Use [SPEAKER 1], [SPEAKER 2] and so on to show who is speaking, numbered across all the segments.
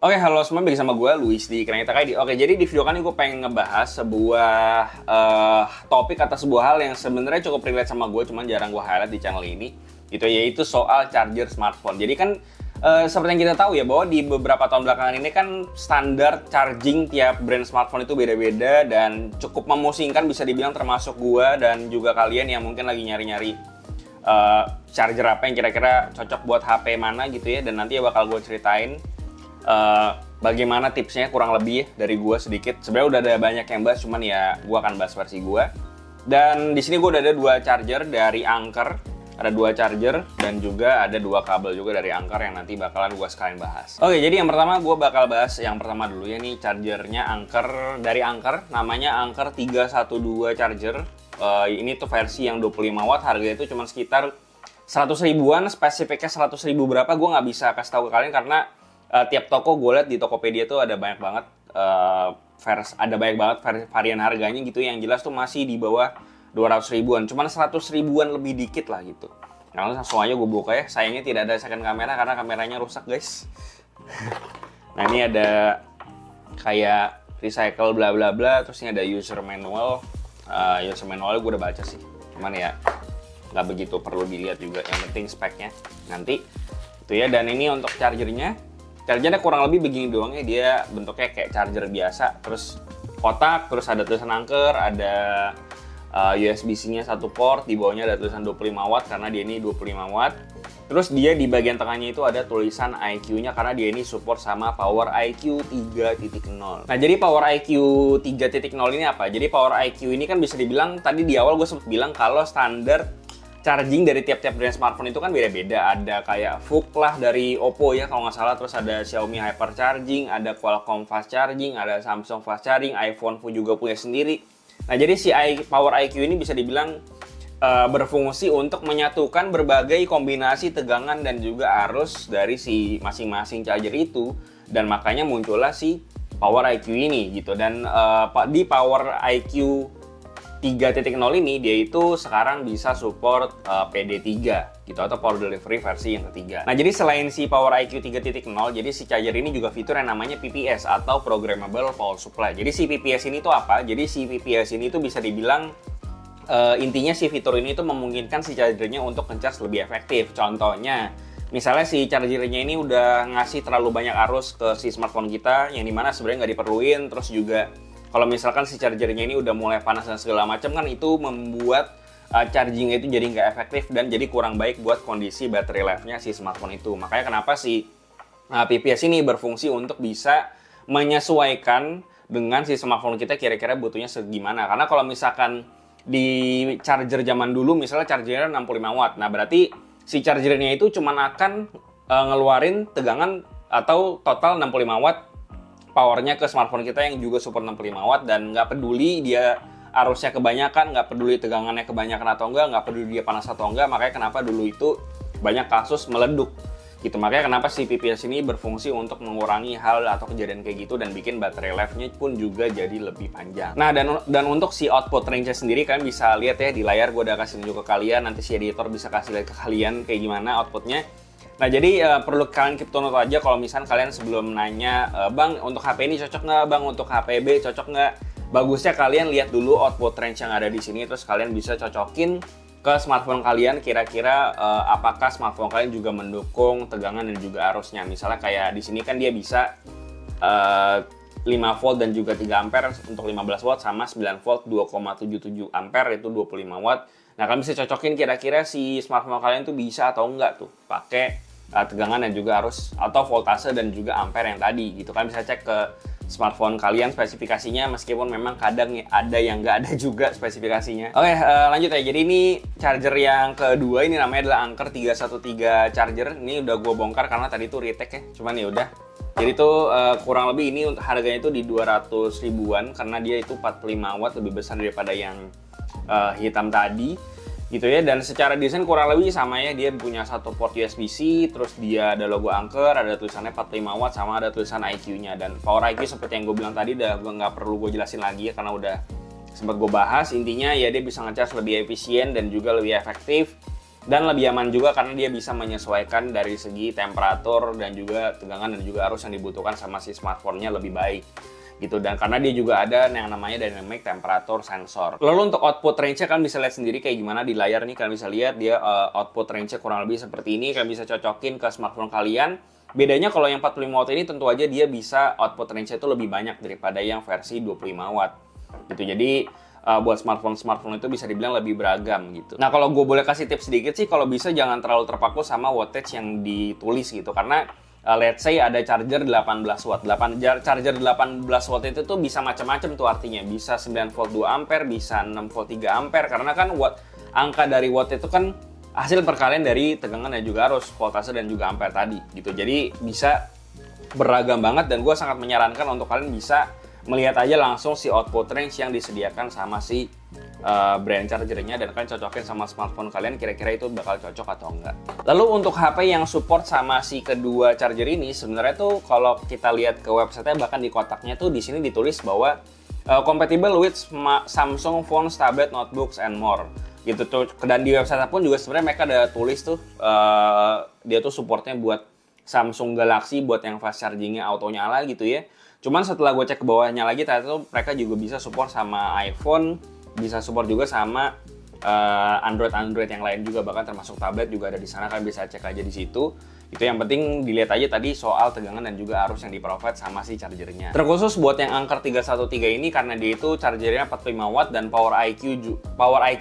[SPEAKER 1] Oke, halo semua, balik sama gue, Luis di Kranita ID. Oke, jadi di video kali ini gue pengen ngebahas sebuah topik atau sebuah hal yang sebenarnya cukup relate sama gue, cuman jarang gue highlight di channel ini, gitu, yaitu soal charger smartphone. Jadi kan seperti yang kita tahu ya, bahwa di beberapa tahun belakangan ini kan standar charging tiap brand smartphone itu beda-beda dan cukup memusingkan, bisa dibilang, termasuk gue dan juga kalian yang mungkin lagi nyari-nyari charger apa yang kira-kira cocok buat HP mana gitu ya. Dan nanti ya bakal gue ceritain bagaimana tipsnya kurang lebih dari gue sedikit. Sebenarnya udah ada banyak yang bahas, cuman ya gue akan bahas versi gue. Dan di sini gue udah ada 2 charger dari Anker, ada 2 charger dan juga ada 2 kabel juga dari Anker yang nanti bakalan gue sekalian bahas. Oke, jadi yang pertama gue bakal bahas yang pertama dulu ya, nih chargernya Anker, dari Anker, namanya Anker 312 charger. Ini tuh versi yang 25 watt, harganya itu cuma sekitar 100 ribuan, spesifiknya 100 ribu berapa gue nggak bisa kasih tahu ke kalian karena tiap toko gue lihat di Tokopedia tuh ada banyak banget varian harganya gitu. Yang jelas tuh masih di bawah 200 ribuan, cuman 100 ribuan lebih dikit lah gitu. Nah, langsung aja gue buka ya. Sayangnya tidak ada second kamera karena kameranya rusak, guys. Nah, ini ada kayak recycle bla bla bla, terus ini ada user manual. User manual gue udah baca sih, cuman ya nggak begitu perlu dilihat juga, yang penting speknya nanti itu ya. Dan ini untuk chargernya kurang lebih begini doang ya, dia bentuknya kayak charger biasa, terus kotak, terus ada tulisan Anker, ada USB-C-nya 1 port, di bawahnya ada tulisan 25 watt karena dia ini 25 watt. Terus dia di bagian tengahnya itu ada tulisan IQ-nya karena dia ini support sama Power IQ 3.0. Nah, jadi Power IQ 3.0 ini apa? Jadi Power IQ ini kan bisa dibilang, tadi di awal gue sempat bilang kalau standar charging dari tiap-tiap brand smartphone itu kan beda-beda. Ada kayak VOOC lah dari Oppo ya kalau nggak salah, terus ada Xiaomi Hyper Charging, ada Qualcomm Fast Charging, ada Samsung Fast Charging, iPhone pun juga punya sendiri. Nah, jadi si Power IQ ini bisa dibilang berfungsi untuk menyatukan berbagai kombinasi tegangan dan juga arus dari si masing-masing charger itu, dan makanya muncullah si Power IQ ini gitu. Dan di Power IQ 3.0 ini dia itu sekarang bisa support PD3 gitu, atau Power Delivery versi yang ketiga. Nah, jadi selain si Power IQ 3.0, jadi si charger ini juga fitur yang namanya PPS atau Programmable Power Supply. Jadi si PPS ini tuh apa? Jadi si PPS ini tuh bisa dibilang intinya si fitur ini tuh memungkinkan si chargernya untuk nge-charge lebih efektif. Contohnya, misalnya si chargernya ini udah ngasih terlalu banyak arus ke si smartphone kita yang dimana sebenarnya nggak diperluin, terus juga kalau misalkan si chargernya ini udah mulai panas dan segala macam kan, itu membuat chargingnya itu jadi nggak efektif dan jadi kurang baik buat kondisi battery life-nya si smartphone itu. Makanya kenapa si PPS ini berfungsi untuk bisa menyesuaikan dengan si smartphone kita kira-kira butuhnya segimana. Karena kalau misalkan di charger zaman dulu misalnya chargernya 65 watt, nah berarti si chargernya itu cuma akan ngeluarin tegangan atau total 65 watt powernya ke smartphone kita yang juga support 65 watt, dan nggak peduli dia arusnya kebanyakan, nggak peduli tegangannya kebanyakan atau nggak peduli dia panas atau enggak. Makanya kenapa dulu itu banyak kasus meleduk gitu. Makanya kenapa si PPS ini berfungsi untuk mengurangi hal atau kejadian kayak gitu dan bikin baterai life-nya pun juga jadi lebih panjang. Nah, dan untuk si output range-nya sendiri kalian bisa lihat ya di layar, gue udah kasih tunjuk ke kalian, nanti si editor bisa kasih lihat ke kalian kayak gimana outputnya. Nah, jadi perlu kalian keep note aja kalau misalnya kalian sebelum nanya, Bang, untuk HP ini cocok nggak? Bang, untuk HP B cocok nggak? Bagusnya kalian lihat dulu output range yang ada di sini, terus kalian bisa cocokin ke smartphone kalian kira-kira apakah smartphone kalian juga mendukung tegangan dan juga arusnya. Misalnya kayak di sini kan dia bisa 5 volt dan juga 3 ampere untuk 15 watt, sama 9 volt 2,77 ampere itu 25 watt. Nah, kalian bisa cocokin kira-kira si smartphone kalian tuh bisa atau enggak tuh pakai tegangan dan juga arus atau voltase dan juga ampere yang tadi gitu. Kalian bisa cek ke smartphone kalian spesifikasinya, meskipun memang kadang ada yang nggak ada juga spesifikasinya. Oke, lanjut ya. Jadi ini charger yang kedua, ini namanya adalah Anker 313 charger. Ini udah gue bongkar karena tadi tuh retake ya, cuman ya udah. Jadi tuh kurang lebih ini untuk harganya itu di 200 ribuan karena dia itu 45 watt, lebih besar daripada yang hitam tadi gitu ya. Dan secara desain kurang lebih sama ya, dia punya 1 port USB-C, terus dia ada logo Anker, ada tulisannya 45 watt, sama ada tulisan IQ-nya. Dan Power IQ seperti yang gue bilang tadi udah nggak perlu gue jelasin lagi ya karena udah sempat gue bahas. Intinya ya dia bisa nge-charge lebih efisien dan juga lebih efektif. Dan lebih aman juga karena dia bisa menyesuaikan dari segi temperatur dan juga tegangan dan juga arus yang dibutuhkan sama si smartphone-nya lebih baik gitu. Dan karena dia juga ada yang namanya dynamic temperature sensor. Lalu untuk output range-nya kalian bisa lihat sendiri kayak gimana di layar nih. Kalian bisa lihat dia output range-nya kurang lebih seperti ini. Kalian bisa cocokin ke smartphone kalian. Bedanya kalau yang 45 watt ini tentu aja dia bisa output range-nya itu lebih banyak daripada yang versi 25 watt gitu. Jadi buat smartphone itu bisa dibilang lebih beragam gitu. Nah kalau gue boleh kasih tips sedikit sih, kalau bisa jangan terlalu terpaku sama wattage yang ditulis gitu. Karena let's say ada charger 18 watt. Charger 18 watt itu tuh bisa macam-macam tuh artinya. Bisa 9 volt 2 ampere, bisa 6 volt 3 ampere. Karena kan angka dari watt itu kan hasil perkalian dari tegangan dan juga arus, voltase dan juga ampere tadi gitu. Jadi bisa beragam banget dan gue sangat menyarankan untuk kalian bisa melihat aja langsung si output range yang disediakan sama si brand chargernya dan kalian cocokin sama smartphone kalian kira-kira itu bakal cocok atau enggak. Lalu untuk HP yang support sama si kedua charger ini sebenarnya tuh kalau kita lihat ke website-nya bahkan di kotaknya tuh di sini ditulis bahwa compatible with Samsung phones, tablet, notebooks and more gitu tuh. Dan di website pun juga sebenarnya mereka ada tulis tuh dia tuh supportnya buat Samsung Galaxy buat yang fast chargingnya auto nyala gitu ya. Cuman setelah gue cek ke bawahnya lagi, ternyata tuh mereka juga bisa support sama iPhone, bisa support juga sama Android yang lain juga, bahkan termasuk tablet juga ada di sana, kalian bisa cek aja di situ. Itu yang penting dilihat aja tadi soal tegangan dan juga arus yang di-provide sama si chargernya. Terkhusus buat yang Anker 313 ini karena dia itu chargernya 45 watt dan Power IQ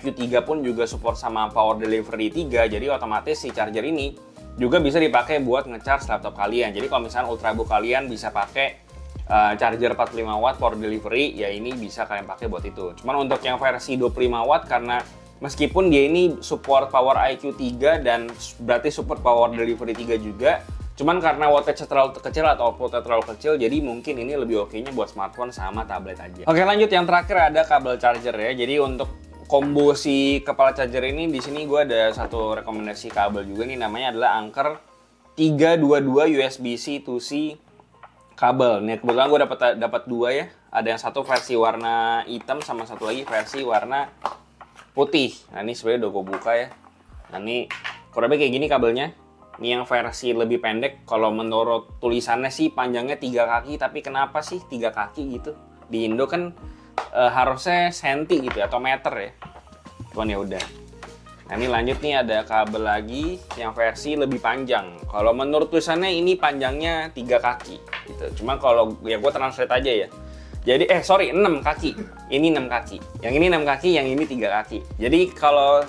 [SPEAKER 1] 3 pun juga support sama Power Delivery 3, jadi otomatis si charger ini juga bisa dipakai buat nge-charge laptop kalian. Jadi kalau misalnya Ultrabook kalian bisa pakai charger 45 watt Power Delivery, ya ini bisa kalian pakai buat itu. Cuman untuk yang versi 25 watt karena meskipun dia ini support Power IQ 3 dan berarti support Power Delivery 3 juga, cuman karena wattage terlalu kecil atau outputnya terlalu kecil, jadi mungkin ini lebih oke-nya buat smartphone sama tablet aja. Oke, lanjut yang terakhir ada kabel charger ya. Jadi untuk combo si kepala charger ini di sini gue ada satu rekomendasi kabel juga nih, namanya adalah Anker 322 USB-C to C kabel. Nih kebetulan gue dapat dua ya. Ada yang satu versi warna hitam sama satu lagi versi warna putih. Nah ini sebenarnya udah gue buka ya. Nah ini kurang lebih kayak gini kabelnya. Ini yang versi lebih pendek. Kalau menurut tulisannya sih panjangnya 3 kaki, tapi kenapa sih 3 kaki gitu? Di Indo kan harusnya senti gitu atau meter ya. Cuman ya udah. Nah ini lanjut nih ada kabel lagi yang versi lebih panjang. Kalau menurut tulisannya ini panjangnya 3 kaki gitu. Cuma kalau ya gue translate aja ya. Jadi 6 kaki. Ini 6 kaki. Yang ini 6 kaki, yang ini 3 kaki. Jadi kalau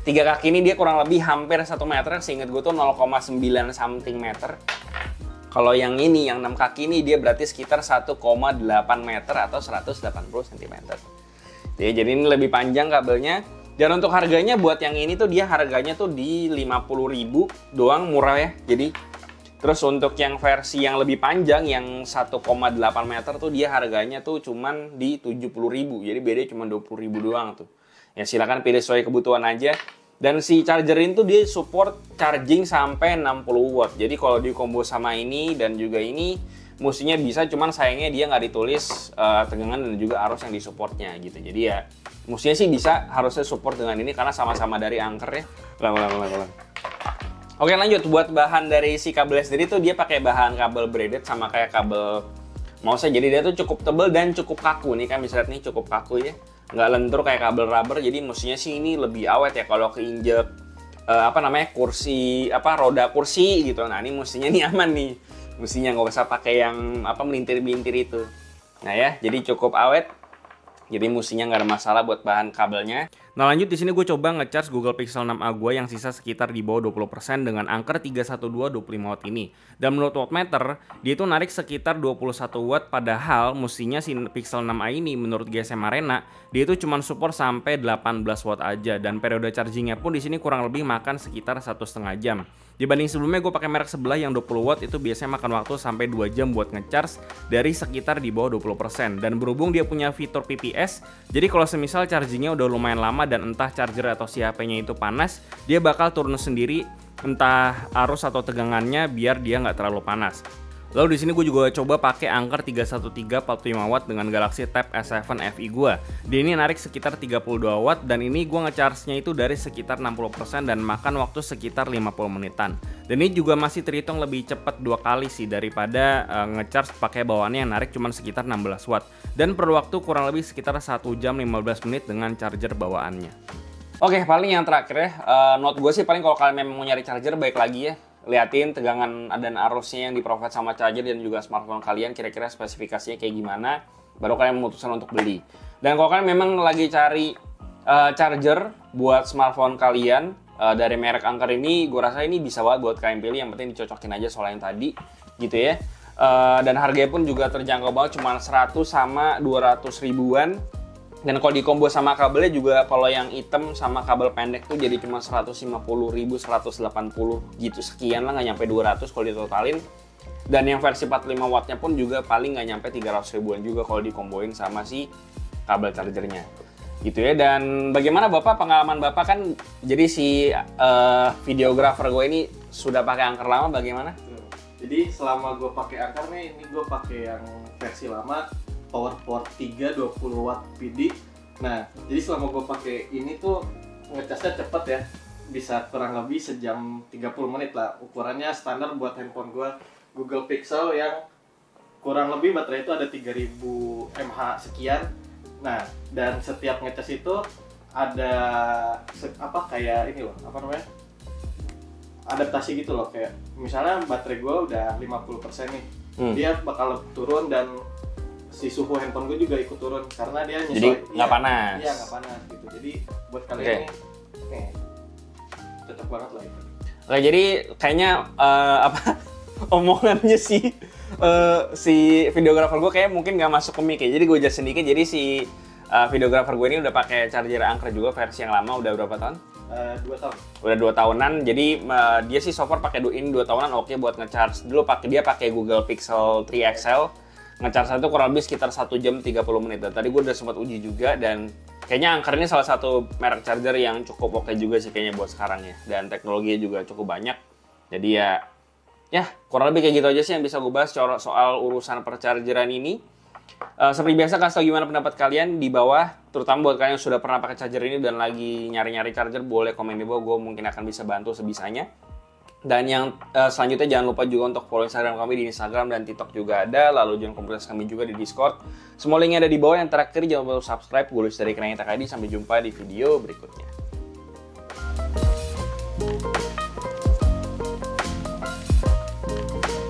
[SPEAKER 1] 3 kaki ini dia kurang lebih hampir 1 meter. Seingat gue tuh 0,9 something meter. Kalau yang ini, yang 6 kaki ini dia berarti sekitar 1,8 meter atau 180 cm. Jadi ini lebih panjang kabelnya. Dan untuk harganya buat yang ini tuh dia harganya tuh di 50.000 doang, murah ya. Jadi terus untuk yang versi yang lebih panjang yang 1,8 meter tuh dia harganya tuh cuman di 70.000. Jadi bedanya cuma 20.000 doang tuh. Ya silakan pilih sesuai kebutuhan aja. Dan si charger ini tuh dia support charging sampai 60 watt. Jadi kalau di combo sama ini dan juga ini mestinya bisa, cuman sayangnya dia nggak ditulis tegangan dan juga arus yang disupportnya gitu. Jadi ya mestinya sih bisa, harusnya support dengan ini karena sama-sama dari Anker ya. Oke lanjut, buat bahan dari si kabelnya sendiri tuh dia pakai bahan kabel braided sama kayak kabel mouse. Jadi dia tuh cukup tebal dan cukup kaku nih, kan bisa lihat nih cukup kaku ya. Nggak lentur kayak kabel rubber, jadi mestinya sih ini lebih awet ya kalau keinjek kursi, roda kursi gitu. Nah ini mestinya nih aman nih, mestinya nggak usah pakai yang melintir-melintir itu. Nah ya, jadi cukup awet. Jadi mestinya nggak ada masalah buat bahan kabelnya. Nah lanjut di sini gue coba ngecharge Google Pixel 6a gue yang sisa sekitar di bawah 20% dengan Anker 312 25 watt ini. Dan menurut wattmeter, dia itu narik sekitar 21 watt, padahal mestinya si Pixel 6a ini menurut GSM Arena, dia itu cuma support sampai 18 watt aja, dan periode chargingnya pun di sini kurang lebih makan sekitar 1,5 jam. Dibanding sebelumnya gue pakai merek sebelah yang 20 watt itu biasanya makan waktu sampai 2 jam buat ngecharge dari sekitar di bawah 20%. Dan berhubung dia punya fitur PPS, jadi kalau semisal chargingnya udah lumayan lama dan entah charger atau si HP-nya itu panas, dia bakal turun sendiri entah arus atau tegangannya biar dia nggak terlalu panas. Lalu di sini gue juga coba pakai Anker 313 45 watt dengan Galaxy Tab S7 FE gue. Dia ini narik sekitar 32 watt dan ini gue ngecharge-nya itu dari sekitar 60% dan makan waktu sekitar 50 menitan. Dan ini juga masih terhitung lebih cepat 2 kali sih daripada ngecharge pakai bawaannya yang narik cuma sekitar 16 watt. Dan perlu waktu kurang lebih sekitar 1 jam 15 menit dengan charger bawaannya. Oke, paling yang terakhir ya, note gue sih paling kalau kalian memang mau nyari charger, baik lagi ya, liatin tegangan dan arusnya yang di-provide sama charger dan juga smartphone kalian, kira-kira spesifikasinya kayak gimana, baru kalian memutuskan untuk beli. Dan kalau kalian memang lagi cari charger buat smartphone kalian dari merek Anker ini, gue rasa ini bisa banget buat kalian pilih, yang penting dicocokin aja soal yang tadi, gitu ya. Dan harganya pun juga terjangkau banget, cuma 100 sama 200 ribuan. Dan kalau di combo sama kabelnya juga, kalau yang hitam sama kabel pendek tuh jadi cuma 150.000, 180 gitu sekian lah, nggak nyampe 200 kalau ditotalin. Dan yang versi 45 wattnya pun juga paling nggak nyampe 300 ribuan juga kalau dikomboin sama si kabel chargernya. Gitu ya. Dan bagaimana Bapak, pengalaman Bapak kan jadi si videographer gue ini sudah pakai Anker lama, bagaimana?
[SPEAKER 2] Jadi selama gue pakai Anker nih, ini gue pakai yang versi lama, power port 3 20 watt PD. Nah, jadi selama gue pakai ini tuh ngecasnya cepet ya, bisa kurang lebih sejam 30 menit lah. Ukurannya standar buat handphone gue, Google Pixel, yang kurang lebih baterai itu ada 3000 mAh sekian. Nah, dan setiap ngecas itu ada kayak ini loh, apa namanya, adaptasi gitu loh, kayak misalnya baterai gue udah 50% nih, dia bakal turun dan si suhu handphone gue juga ikut turun karena dia nyesuai.
[SPEAKER 1] Jadi nggak panas.
[SPEAKER 2] Iya, nggak panas gitu. Jadi buat kalian ini cocok banget lah itu.
[SPEAKER 1] Oke, jadi kayaknya omongannya si videographer gue kayak mungkin nggak masuk ke mic ya. Jadi gue jelasin sedikit. Jadi si videographer gue ini udah pakai charger Anker juga versi yang lama, udah berapa tahun?
[SPEAKER 2] 2 tahun.
[SPEAKER 1] Udah 2 tahunan. Jadi dia sih so far pakai ini 2 tahunan oke buat ngecharge. Dulu dia pakai Google Pixel 3 XL. Ngecharge itu kurang lebih sekitar 1 jam 30 menit. Dan tadi gue udah sempat uji juga, dan kayaknya Anker ini salah satu merek charger yang cukup oke juga sih kayaknya buat sekarang ya. Dan teknologinya juga cukup banyak. Jadi ya kurang lebih kayak gitu aja sih yang bisa gue bahas soal urusan perchargeran ini. Seperti biasa, kasih tau gimana pendapat kalian di bawah, terutama buat kalian yang sudah pernah pakai charger ini dan lagi nyari-nyari charger, boleh komen di bawah, gue mungkin akan bisa bantu sebisanya. Dan yang selanjutnya jangan lupa juga untuk follow Instagram kami, di Instagram dan TikTok juga ada, lalu join komunitas kami juga di Discord. Semua linknya ada di bawah. Yang terakhir jangan lupa subscribe. Gue Luis dari Kenang Takadi, sampai jumpa di video berikutnya.